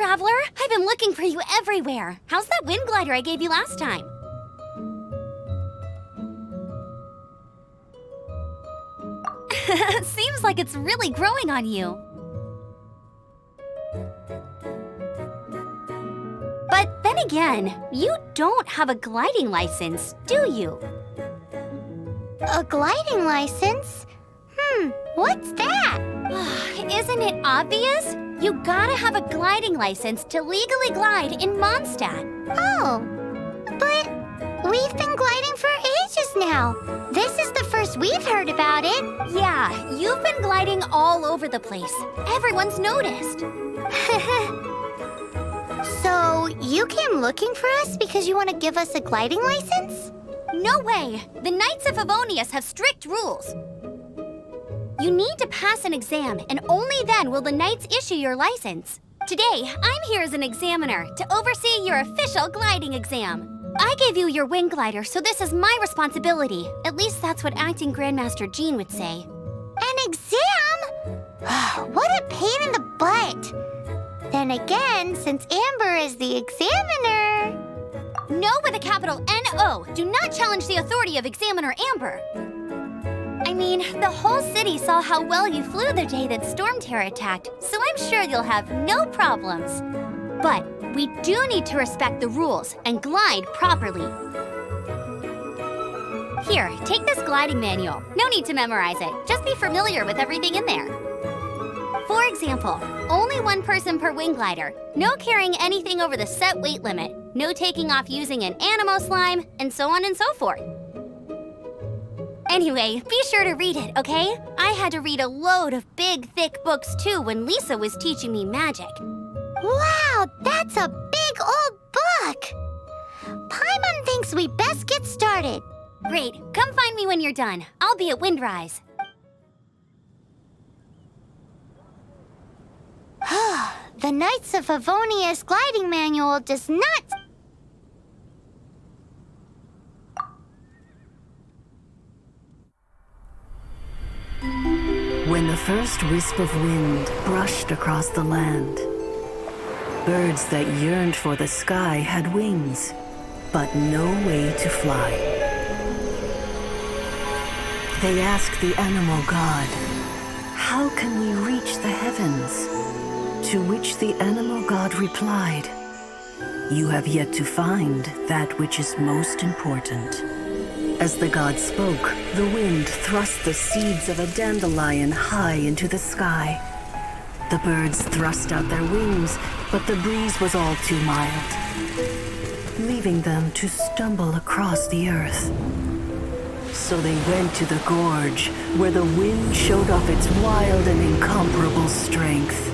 traveler! I've been looking for you everywhere. How's that wind glider I gave you last time? Seems like it's really growing on you. But then again, you don't have a gliding license, do you? A gliding license? What's that? Isn't it obvious? You gotta have a gliding license to legally glide in Mondstadt. Oh, but we've been gliding for ages now. This is the first we've heard about it. Yeah, you've been gliding all over the place. Everyone's noticed. So, you came looking for us because you want to give us a gliding license? No way! The Knights of Favonius have strict rules. You need to pass an exam, and only then will the Knights issue your license. Today, I'm here as an examiner to oversee your official gliding exam. I gave you your wing glider, so this is my responsibility. At least that's what Acting Grandmaster Jean would say. An exam? What a pain in the butt. Then again, since Amber is the examiner... No with a capital N-O. Do not challenge the authority of Examiner Amber. I mean, the whole city saw how well you flew the day that Storm Terror attacked, so I'm sure you'll have no problems. But we do need to respect the rules and glide properly. Here, take this gliding manual. No need to memorize it. Just be familiar with everything in there. For example, only one person per wing glider, no carrying anything over the set weight limit, no taking off using an animo slime, and so on and so forth. Anyway, be sure to read it, okay? I had to read a load of big, thick books too when Lisa was teaching me magic. Wow, that's a big old book! Paimon thinks we best get started. Great, come find me when you're done. I'll be at Windrise. The Knights of Favonius gliding manual does not... When the first wisp of wind brushed across the land, birds that yearned for the sky had wings, but no way to fly. They asked the animal god, "How can we reach the heavens?" To which the animal god replied, "You have yet to find that which is most important." As the god spoke, the wind thrust the seeds of a dandelion high into the sky. The birds thrust out their wings, but the breeze was all too mild, leaving them to stumble across the earth. So they went to the gorge, where the wind showed off its wild and incomparable strength.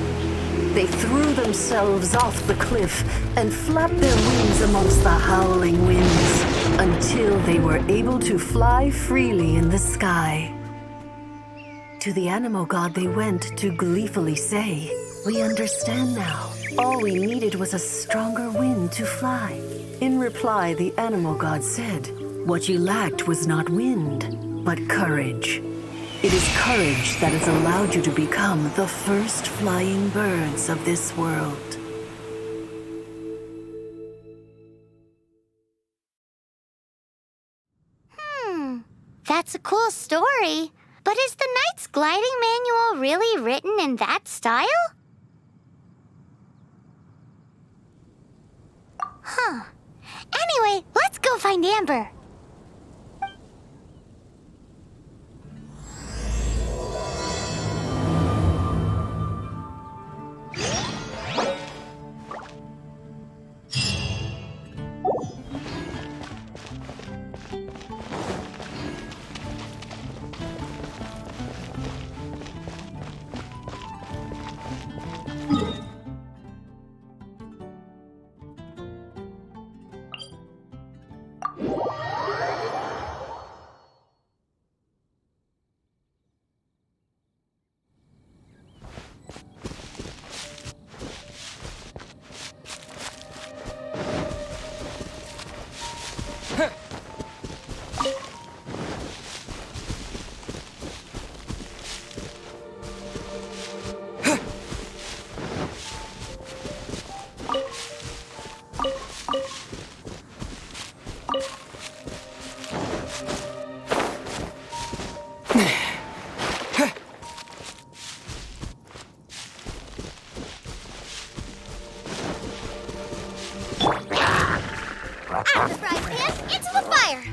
They threw themselves off the cliff and flapped their wings amongst the howling winds until they were able to fly freely in the sky. To the animal god they went to gleefully say, "We understand now. All we needed was a stronger wind to fly." In reply, the animal god said, "What you lacked was not wind, but courage. It is courage that has allowed you to become the first flying birds of this world." That's a cool story. But is the Knight's gliding manual really written in that style? Anyway, let's go find Amber. The frying pan into the fire!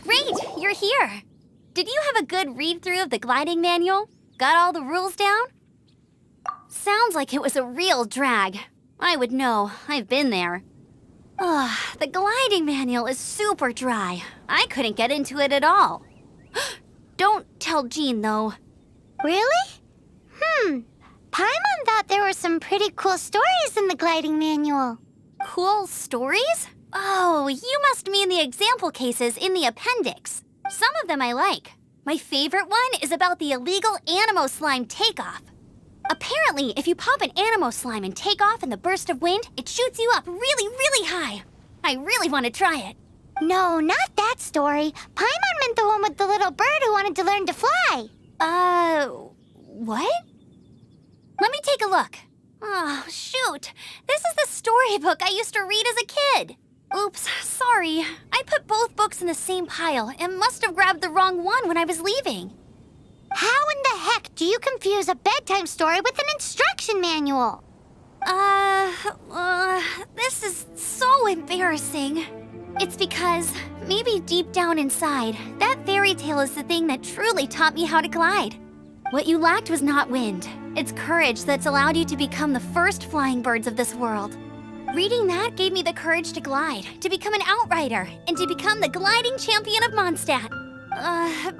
Great, you're here. Did you have a good read-through of the gliding manual? Got all the rules down? Sounds like it was a real drag. I would know. I've been there. Ugh, the gliding manual is super dry. I couldn't get into it at all. Don't tell Jean, though. Really? Paimon thought there were some pretty cool stories in the gliding manual. Cool stories? Oh, you must mean the example cases in the appendix. Some of them I like. My favorite one is about the illegal Animo slime takeoff. Apparently, if you pop an Animo slime and take off in the burst of wind, it shoots you up really, really high. I really want to try it. No, not that story. Paimon meant the one with the little bird who wanted to learn to fly. What? Let me take a look. Oh, shoot. This is the storybook I used to read as a kid. Oops, sorry. I put both books in the same pile and must have grabbed the wrong one when I was leaving. How in the heck do you confuse a bedtime story with an instruction manual? This is so embarrassing. It's because, maybe deep down inside, that fairy tale is the thing that truly taught me how to glide. What you lacked was not wind. It's courage that's allowed you to become the first flying birds of this world. Reading that gave me the courage to glide, to become an outrider, and to become the gliding champion of Mondstadt.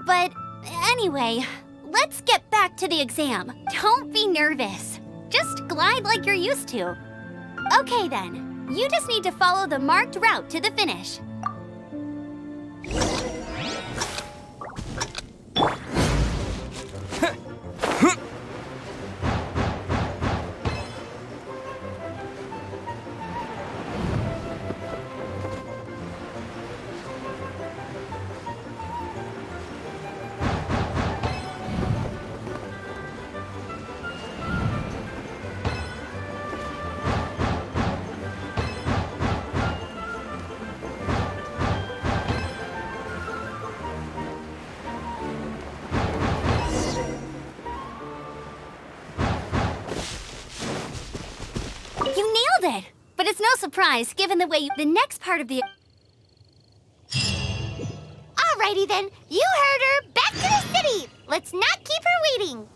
But anyway, let's get back to the exam. Don't be nervous. Just glide like you're used to. Okay then, you just need to follow the marked route to the finish. You nailed it! But it's no surprise, given the way the next part of the... Alrighty then, you heard her. Back to the city. Let's not keep her waiting.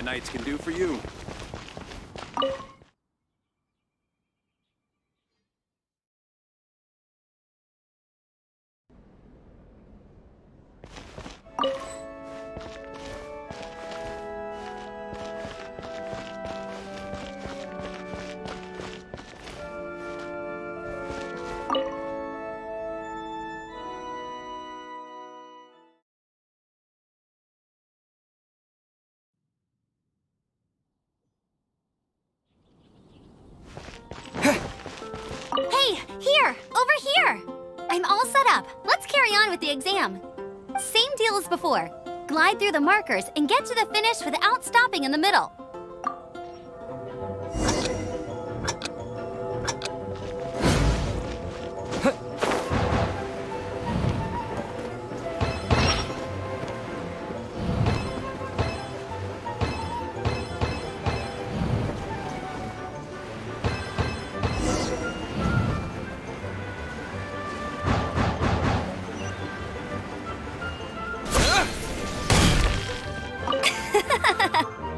Knights can do for you. Hey, here! Over here! I'm all set up. Let's carry on with the exam. Same deal as before. Glide through the markers and get to the finish without stopping in the middle.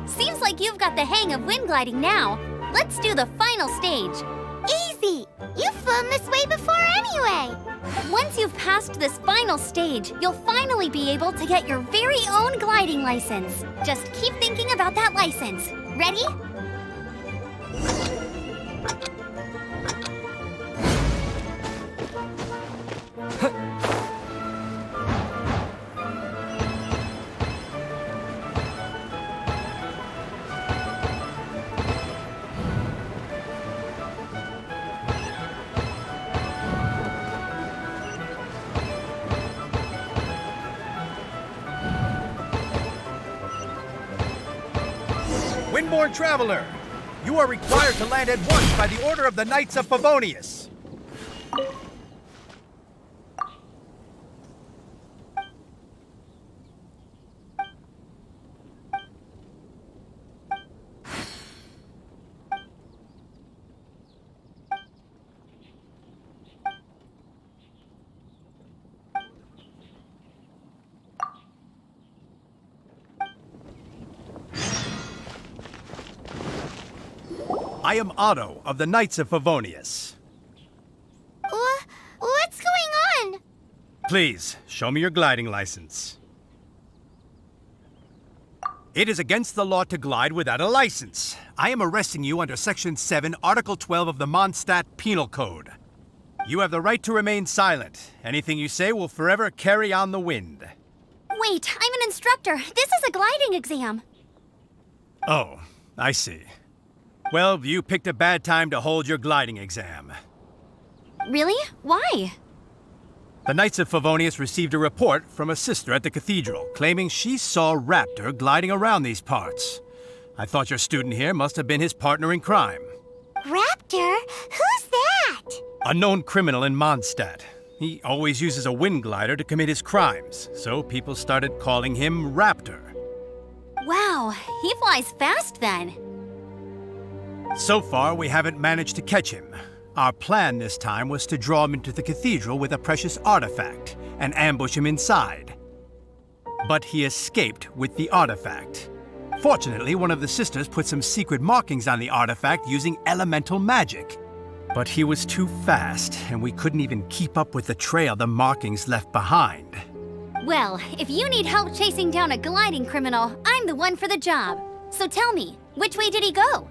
Seems like you've got the hang of wind gliding now. Let's do the final stage. Easy! You've flown this way before anyway! Once you've passed this final stage, you'll finally be able to get your very own gliding license. Just keep thinking about that license. Ready? Windborne Traveler, you are required to land at once by the order of the Knights of Favonius. I am Otto of the Knights of Favonius. What's going on? Please, show me your gliding license. It is against the law to glide without a license. I am arresting you under Section 7, Article 12 of the Mondstadt Penal Code. You have the right to remain silent. Anything you say will forever carry on the wind. Wait, I'm an instructor. This is a gliding exam. Oh, I see. Well, you picked a bad time to hold your gliding exam. Really? Why? The Knights of Favonius received a report from a sister at the cathedral claiming she saw Raptor gliding around these parts. I thought your student here must have been his partner in crime. Raptor? Who's that? A known criminal in Mondstadt. He always uses a wind glider to commit his crimes, so people started calling him Raptor. Wow, he flies fast then. So far, we haven't managed to catch him. Our plan this time was to draw him into the cathedral with a precious artifact and ambush him inside. But he escaped with the artifact. Fortunately, one of the sisters put some secret markings on the artifact using elemental magic. But he was too fast, and we couldn't even keep up with the trail the markings left behind. Well, if you need help chasing down a gliding criminal, I'm the one for the job. So tell me, which way did he go?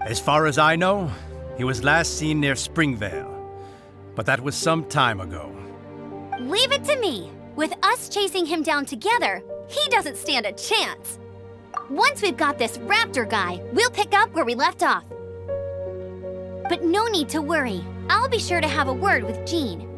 As far as I know, he was last seen near Springvale. But that was some time ago. Leave it to me. With us chasing him down together, he doesn't stand a chance. Once we've got this Raptor guy, we'll pick up where we left off. But no need to worry. I'll be sure to have a word with Jean.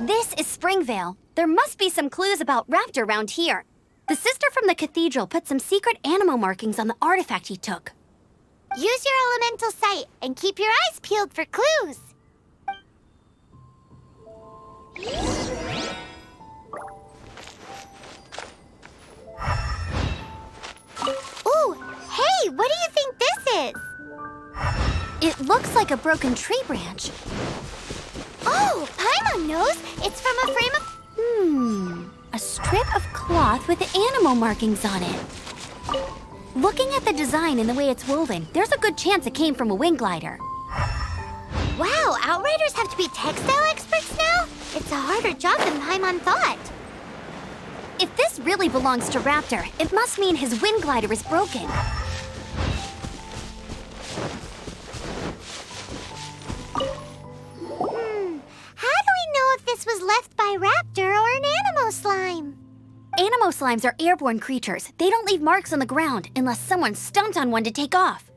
This is Springvale. There must be some clues about Raptor around here. The sister from the cathedral put some secret animal markings on the artifact he took. Use your elemental sight and keep your eyes peeled for clues. Ooh, hey, what do you think this is? It looks like a broken tree branch. Oh, Paimon knows. It's from a frame of... A strip of cloth with animal markings on it. Looking at the design and the way it's woven, there's a good chance it came from a wing glider. Wow, Outriders have to be textile experts now? It's a harder job than Paimon thought. If this really belongs to Raptor, it must mean his wing glider is broken. How do we know if this was left by Raptor or an Animo slime? Animo slimes are airborne creatures. They don't leave marks on the ground unless someone stomped on one to take off.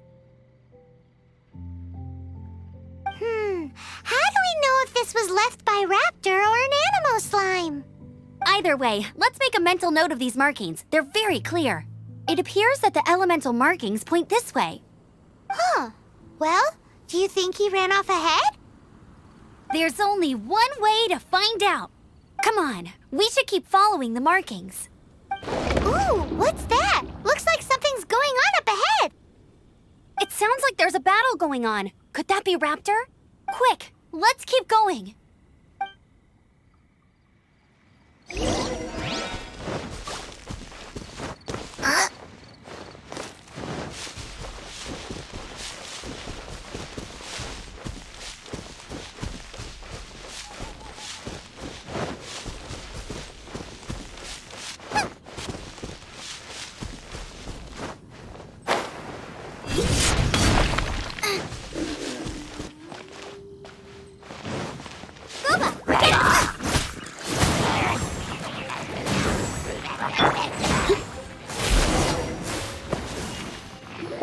How do we know if this was left by Raptor or an Animo slime? Either way, let's make a mental note of these markings. They're very clear. It appears that the elemental markings point this way. Huh. Well, do you think he ran off ahead? There's only one way to find out. Come on, we should keep following the markings. Ooh, what's that? Looks like something's going on up ahead. It sounds like there's a battle going on. Could that be Raptor? Quick, let's keep going.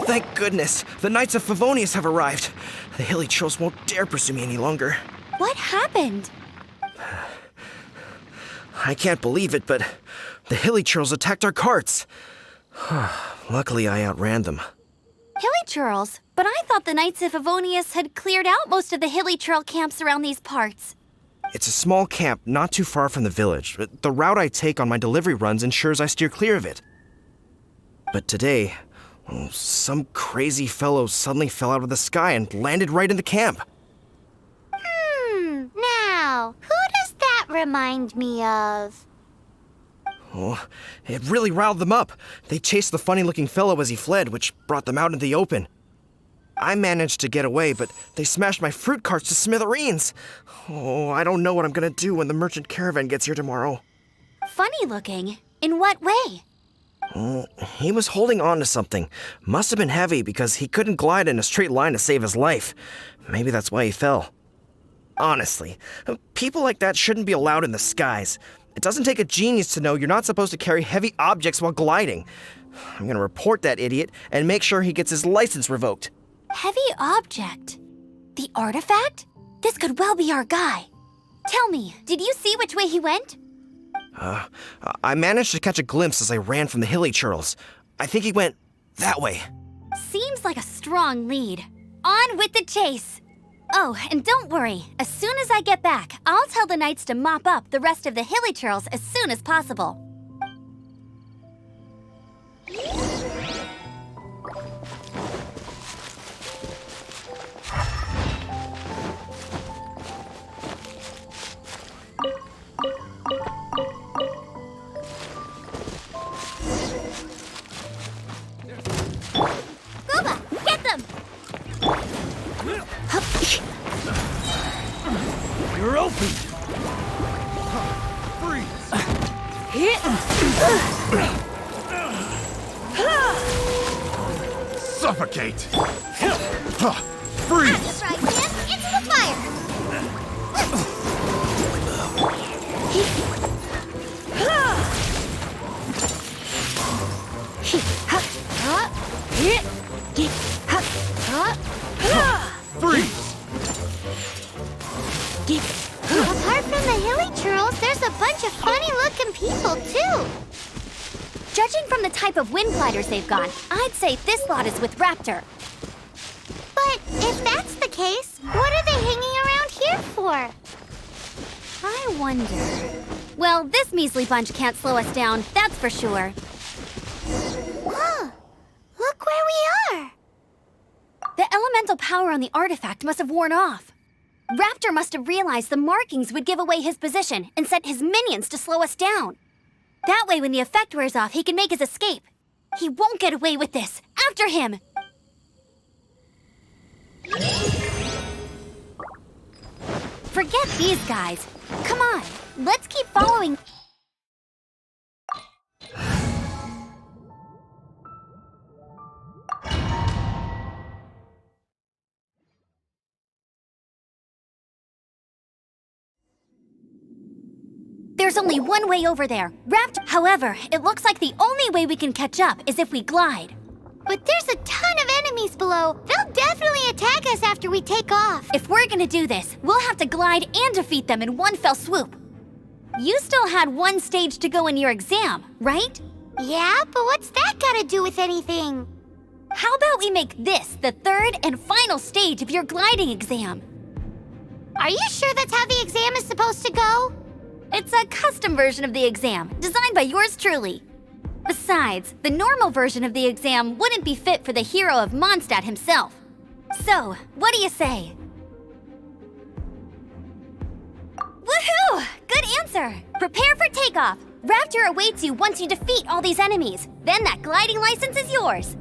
Thank goodness, the Knights of Favonius have arrived. The hilly trolls won't dare pursue me any longer. What happened? I can't believe it, but the hilly trolls attacked our carts. Luckily, I outran them. Hilly Churls? But I thought the Knights of Favonius had cleared out most of the Hilly Churl camps around these parts. It's a small camp not too far from the village, but the route I take on my delivery runs ensures I steer clear of it. But today, some crazy fellow suddenly fell out of the sky and landed right in the camp. Now, who does that remind me of? Oh, it really riled them up. They chased the funny-looking fellow as he fled, which brought them out into the open. I managed to get away, but they smashed my fruit carts to smithereens. Oh, I don't know what I'm gonna do when the merchant caravan gets here tomorrow. Funny looking? In what way? He was holding on to something. Must have been heavy because he couldn't glide in a straight line to save his life. Maybe that's why he fell. Honestly, people like that shouldn't be allowed in the skies. It doesn't take a genius to know you're not supposed to carry heavy objects while gliding. I'm gonna report that idiot and make sure he gets his license revoked. Heavy object? The artifact? This could well be our guy. Tell me, did you see which way he went? I managed to catch a glimpse as I ran from the hilly churls. I think he went that way. Seems like a strong lead. On with the chase! Oh, and don't worry. As soon as I get back, I'll tell the knights to mop up the rest of the hilly churls as soon as possible. You're open! Suffocate! Freeze! That's right, Sam. Into the fire! Freeze! Apart from the hilly churls, there's a bunch of funny-looking people, too. Judging from the type of wind gliders they've got, I'd say this lot is with Raptor. But if that's the case, what are they hanging around here for? I wonder... Well, this measly bunch can't slow us down, that's for sure. Huh. Look where we are. The elemental power on the artifact must have worn off. Raptor must have realized the markings would give away his position and sent his minions to slow us down. That way, when the effect wears off, he can make his escape. He won't get away with this. After him! Forget these guys. Come on, let's keep following. There's only one way over there. However, it looks like the only way we can catch up is if we glide. But there's a ton of enemies below. They'll definitely attack us after we take off. If we're gonna do this, we'll have to glide and defeat them in one fell swoop. You still had one stage to go in your exam, right? Yeah, but what's that got to do with anything? How about we make this the third and final stage of your gliding exam? Are you sure that's how the exam is supposed to go? It's a custom version of the exam, designed by yours truly. Besides, the normal version of the exam wouldn't be fit for the hero of Mondstadt himself. So, what do you say? Woohoo! Good answer! Prepare for takeoff! Raptor awaits you once you defeat all these enemies. Then that gliding license is yours.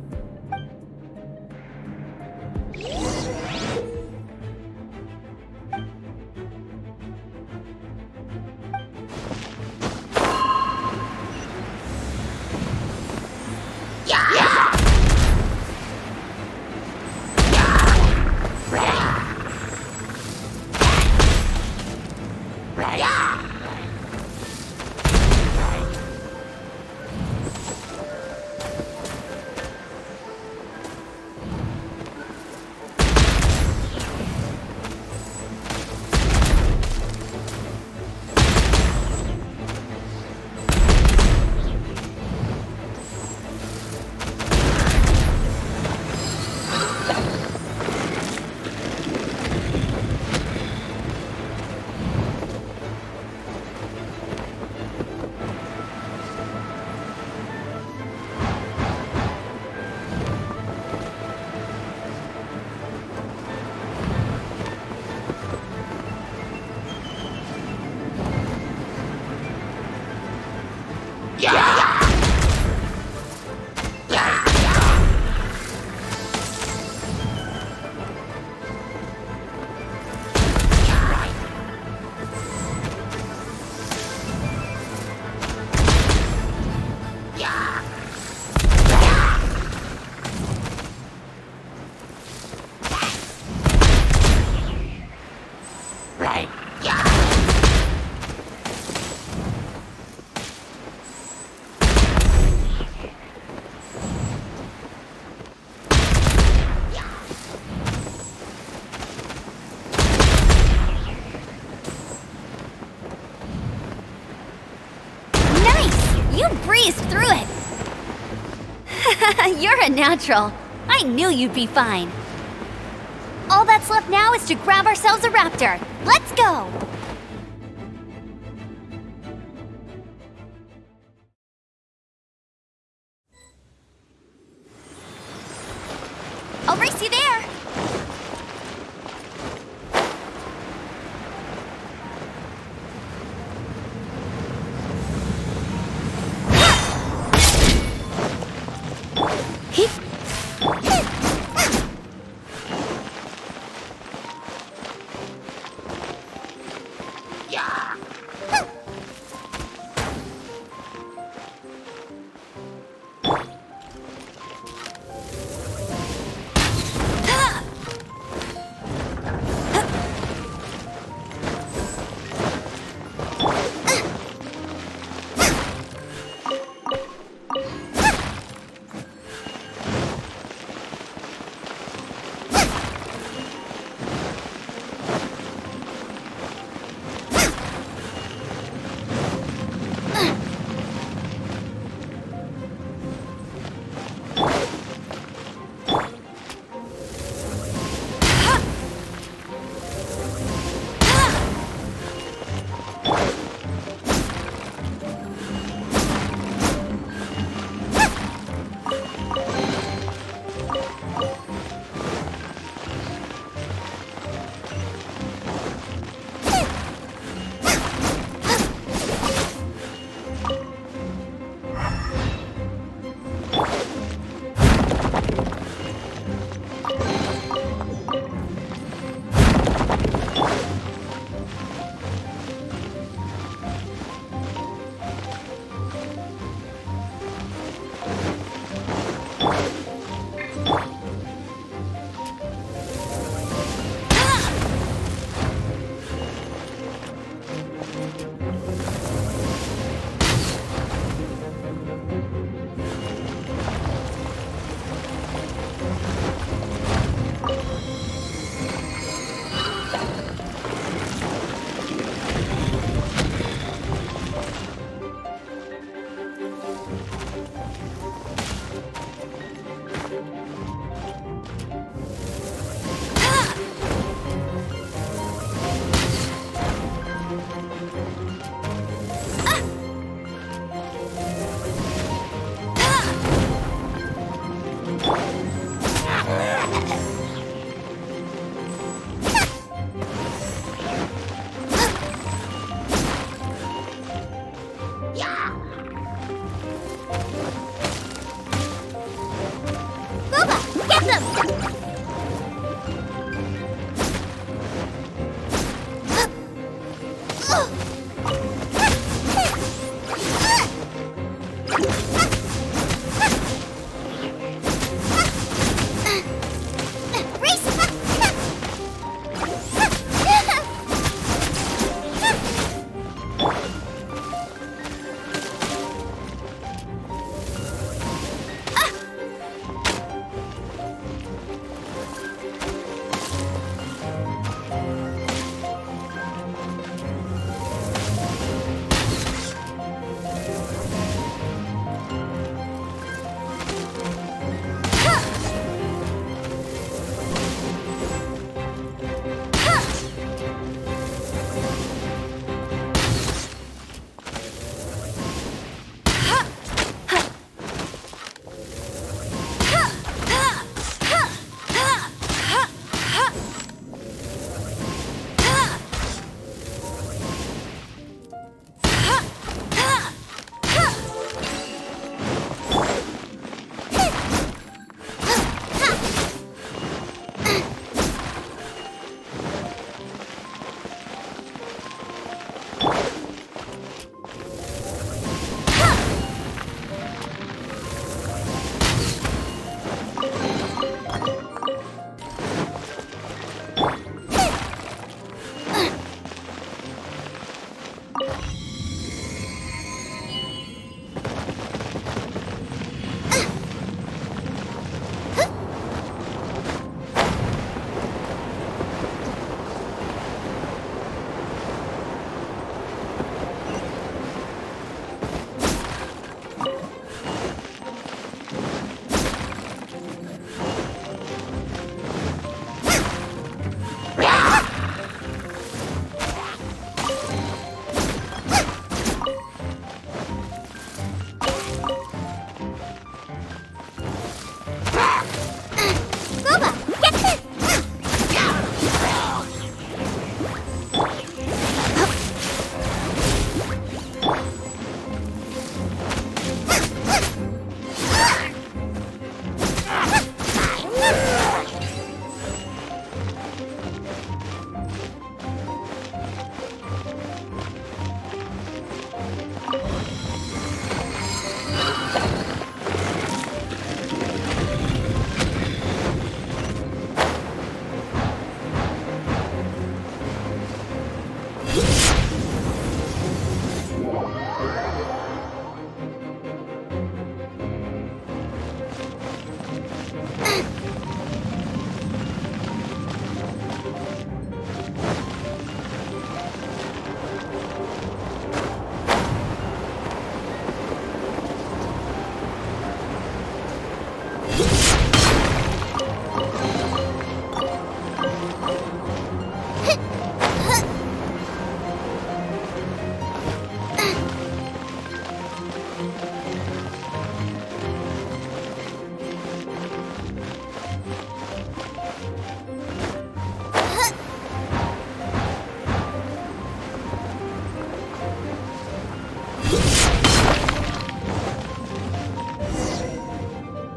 Breezed through it. You're a natural. I knew you'd be fine. All that's left now is to grab ourselves a raptor. Let's go! I'll race you there.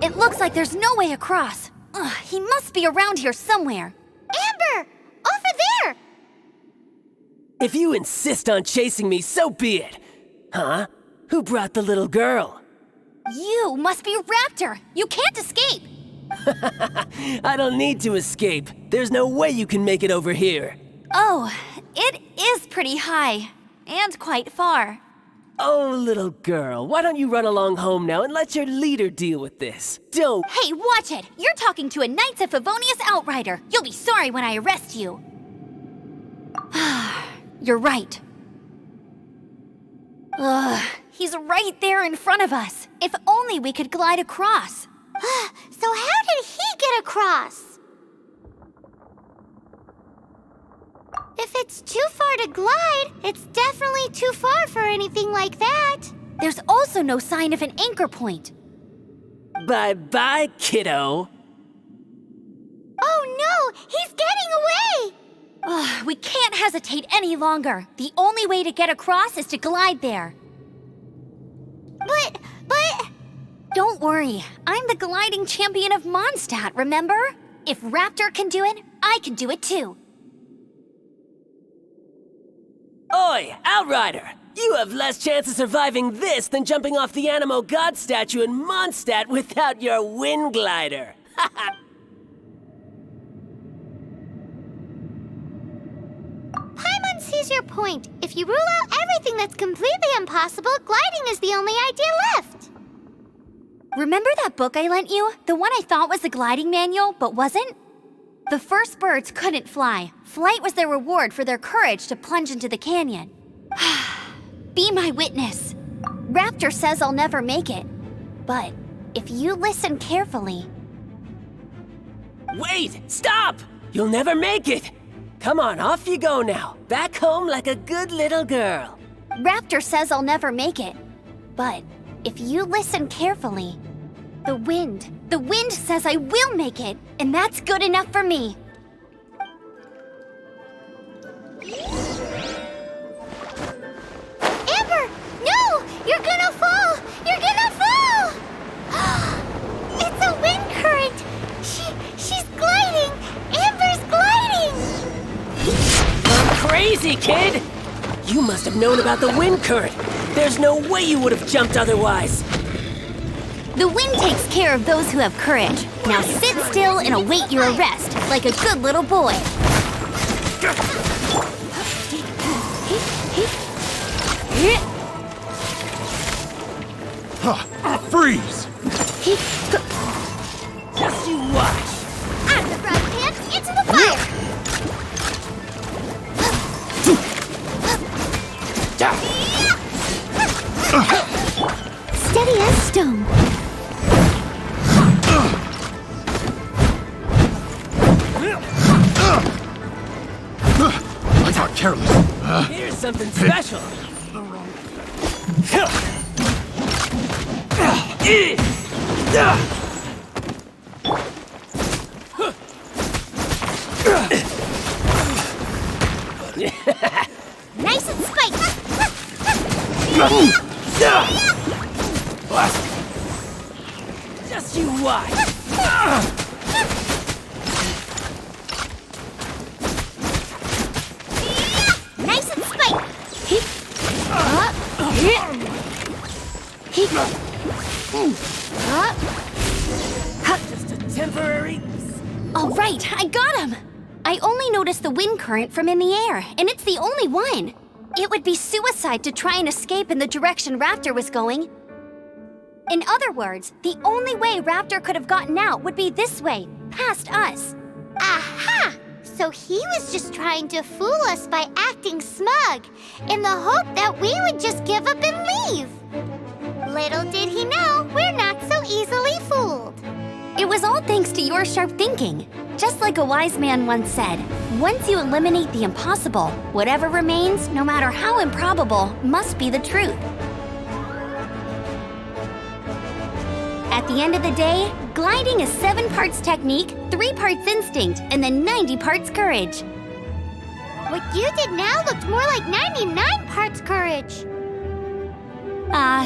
It looks like there's no way across. Ugh, he must be around here somewhere. Amber! Over there! If you insist on chasing me, so be it. Huh? Who brought the little girl? You must be Raptor. You can't escape. I don't need to escape. There's no way you can make it over here. Oh, it is pretty high. And quite far. Oh, little girl, why don't you run along home now and let your leader deal with this? Don't... Hey, watch it! You're talking to a Knights of Favonius outrider. You'll be sorry when I arrest you. You're right. Ugh, he's right there in front of us. If only we could glide across. So how did he get across? If it's too far to glide, it's definitely too far for anything like that. There's also no sign of an anchor point. Bye-bye, kiddo. Oh no, he's getting away! Ugh, we can't hesitate any longer. The only way to get across is to glide there. But... Don't worry, I'm the gliding champion of Mondstadt, remember? If Raptor can do it, I can do it too. Oi, Outrider! You have less chance of surviving this than jumping off the Animo God statue in Mondstadt without your wind glider. Paimon sees your point. If you rule out everything that's completely impossible, gliding is the only idea left. Remember that book I lent you? The one I thought was the gliding manual, but wasn't? The first birds couldn't fly. Flight was their reward for their courage to plunge into the canyon. Be my witness. Raptor says I'll never make it. But if you listen carefully... Wait! Stop! You'll never make it! Come on, off you go now. Back home like a good little girl. Raptor says I'll never make it. But if you listen carefully... The wind says I will make it, and that's good enough for me. Amber! No! You're gonna fall! You're gonna fall! It's a wind current! She's gliding! Amber's gliding! You're crazy, kid! You must have known about the wind current. There's no way you would have jumped otherwise. The wind takes care of those who have courage. Now sit still and await your arrest, like a good little boy. Freeze! Just you watch. Out of the frying pan, into the fire! Steady as stone. I got careless. Here's something special. Nice and spiked! Just you watch. Nice and spiked! Just a temporary... All right, I got him. I only noticed the wind current from in the air, and it's the only one. It would be suicide to try and escape in the direction Raptor was going. In other words, the only way Raptor could have gotten out would be this way, past us. Aha! So he was just trying to fool us by acting smug, in the hope that we would just give up and leave. Little did he know, we're not so easily fooled. It was all thanks to your sharp thinking. Just like a wise man once said, once you eliminate the impossible, whatever remains, no matter how improbable, must be the truth. At the end of the day, gliding is 7 parts technique, 3 parts instinct, and then 90 parts courage. What you did now looked more like 99 parts courage.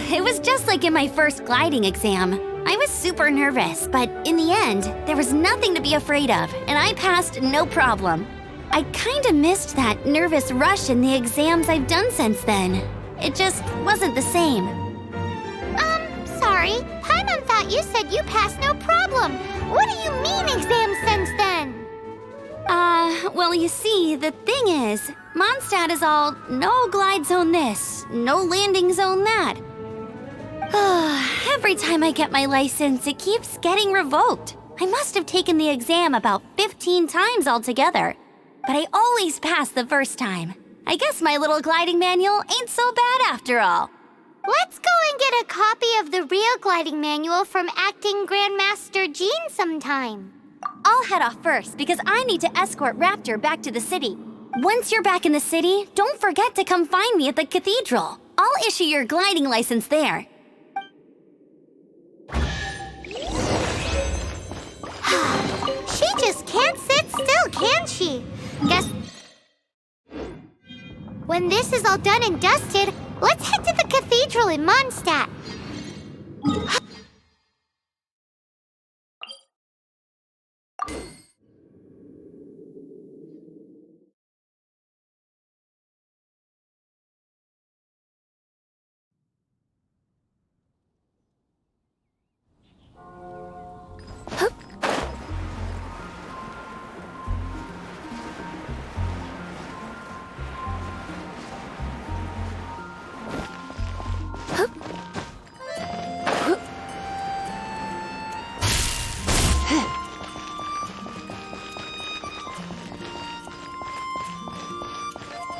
It was just like in my first gliding exam. I was super nervous, but in the end, there was nothing to be afraid of, and I passed no problem. I kinda missed that nervous rush in the exams I've done since then. It just wasn't the same. Sorry. Paimon thought you said you passed no problem. What do you mean exams since then? Well, you see, the thing is, Mondstadt is all no glide zone this, no landing zone that. Every time I get my license, it keeps getting revoked. I must have taken the exam about 15 times altogether, but I always pass the first time. I guess my little gliding manual ain't so bad after all. Let's go and get a copy of the real gliding manual from Acting Grandmaster Jean sometime. I'll head off first because I need to escort Raptor back to the city. Once you're back in the city, don't forget to come find me at the cathedral. I'll issue your gliding license there. She just can't sit still, can she? Guess... When this is all done and dusted, let's head to the cathedral in Mondstadt.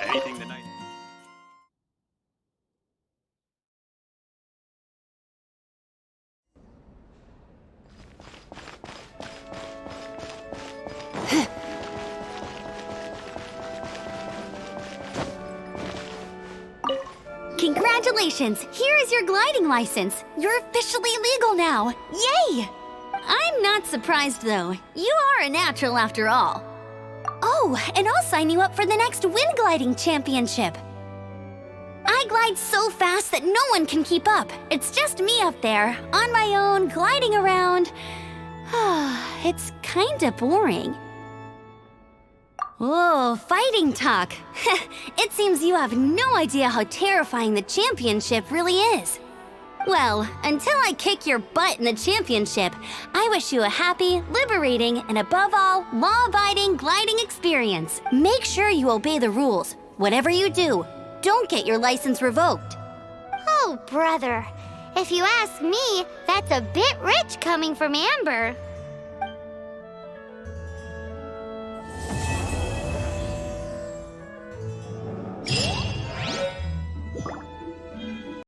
Anything the night. Congratulations! Here is your gliding license. You're officially legal now. Yay! I'm not surprised, though. You are a natural after all. Oh, and I'll sign you up for the next wind gliding championship. I glide so fast that no one can keep up. It's just me up there, on my own, gliding around. It's kinda boring. Oh, fighting talk. It seems you have no idea how terrifying the championship really is. Well, until I kick your butt in the championship, I wish you a happy, liberating, and above all, law-abiding gliding experience. Make sure you obey the rules. Whatever you do, don't get your license revoked. Oh, brother. If you ask me, that's a bit rich coming from Amber.